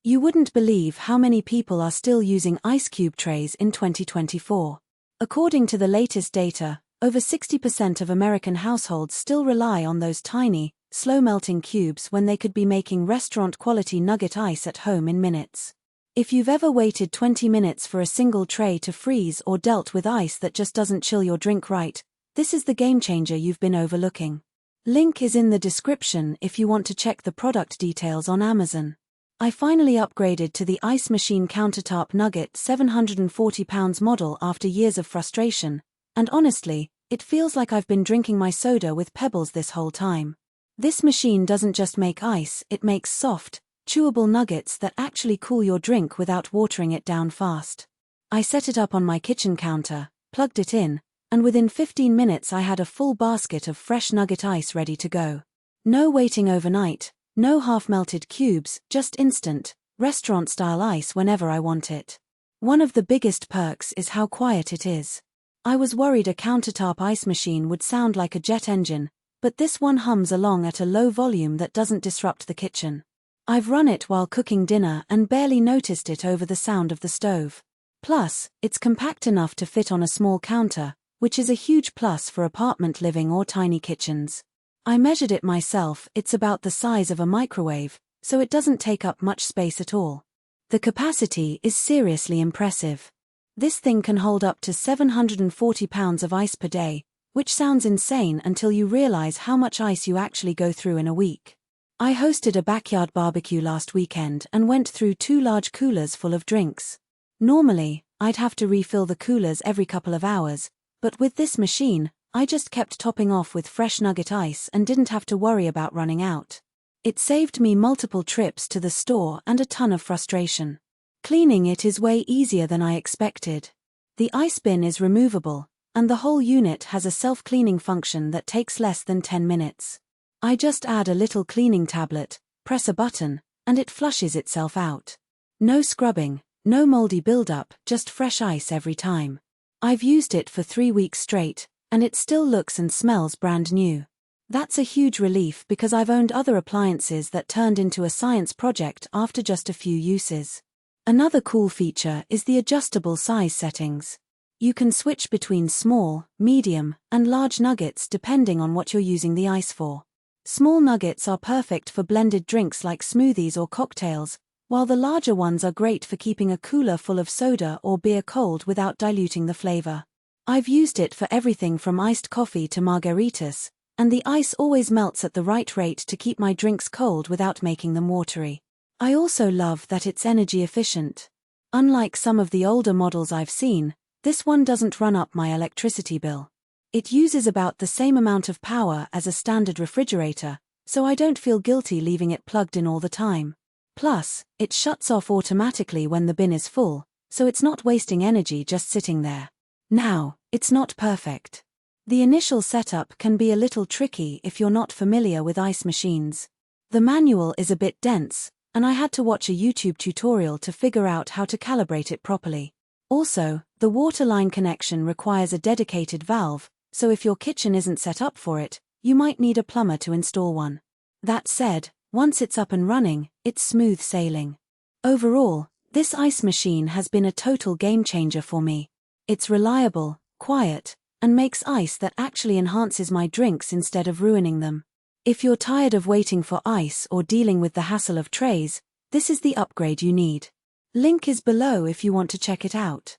You wouldn't believe how many people are still using ice cube trays in 2024. According to the latest data, over 60% of American households still rely on those tiny, slow-melting cubes when they could be making restaurant-quality nugget ice at home in minutes. If you've ever waited 20 minutes for a single tray to freeze or dealt with ice that just doesn't chill your drink right, this is the game-changer you've been overlooking. Link is in the description if you want to check the product details on Amazon. I finally upgraded to the Ice Machine Countertop Nugget 740 pounds model after years of frustration, and honestly, it feels like I've been drinking my soda with pebbles this whole time. This machine doesn't just make ice, it makes soft, chewable nuggets that actually cool your drink without watering it down fast. I set it up on my kitchen counter, plugged it in, and within 15 minutes I had a full basket of fresh nugget ice ready to go. No waiting overnight. No half-melted cubes, just instant, restaurant-style ice whenever I want it. One of the biggest perks is how quiet it is. I was worried a countertop ice machine would sound like a jet engine, but this one hums along at a low volume that doesn't disrupt the kitchen. I've run it while cooking dinner and barely noticed it over the sound of the stove. Plus, it's compact enough to fit on a small counter, which is a huge plus for apartment living or tiny kitchens. I measured it myself, it's about the size of a microwave, so it doesn't take up much space at all. The capacity is seriously impressive. This thing can hold up to 740 pounds of ice per day, which sounds insane until you realize how much ice you actually go through in a week. I hosted a backyard barbecue last weekend and went through 2 large coolers full of drinks. Normally, I'd have to refill the coolers every couple of hours, but with this machine, I just kept topping off with fresh nugget ice and didn't have to worry about running out. It saved me multiple trips to the store and a ton of frustration. Cleaning it is way easier than I expected. The ice bin is removable, and the whole unit has a self-cleaning function that takes less than 10 minutes. I just add a little cleaning tablet, press a button, and it flushes itself out. No scrubbing, no moldy buildup, just fresh ice every time. I've used it for 3 weeks straight, and it still looks and smells brand new. That's a huge relief because I've owned other appliances that turned into a science project after just a few uses. Another cool feature is the adjustable size settings. You can switch between small, medium, and large nuggets depending on what you're using the ice for. Small nuggets are perfect for blended drinks like smoothies or cocktails, while the larger ones are great for keeping a cooler full of soda or beer cold without diluting the flavor. I've used it for everything from iced coffee to margaritas, and the ice always melts at the right rate to keep my drinks cold without making them watery. I also love that it's energy efficient. Unlike some of the older models I've seen, this one doesn't run up my electricity bill. It uses about the same amount of power as a standard refrigerator, so I don't feel guilty leaving it plugged in all the time. Plus, it shuts off automatically when the bin is full, so it's not wasting energy just sitting there. Now, it's not perfect. The initial setup can be a little tricky if you're not familiar with ice machines. The manual is a bit dense, and I had to watch a YouTube tutorial to figure out how to calibrate it properly. Also, the water line connection requires a dedicated valve, so if your kitchen isn't set up for it, you might need a plumber to install one. That said, once it's up and running, it's smooth sailing. Overall, this ice machine has been a total game changer for me. It's reliable, quiet, and makes ice that actually enhances my drinks instead of ruining them. If you're tired of waiting for ice or dealing with the hassle of trays, this is the upgrade you need. Link is below if you want to check it out.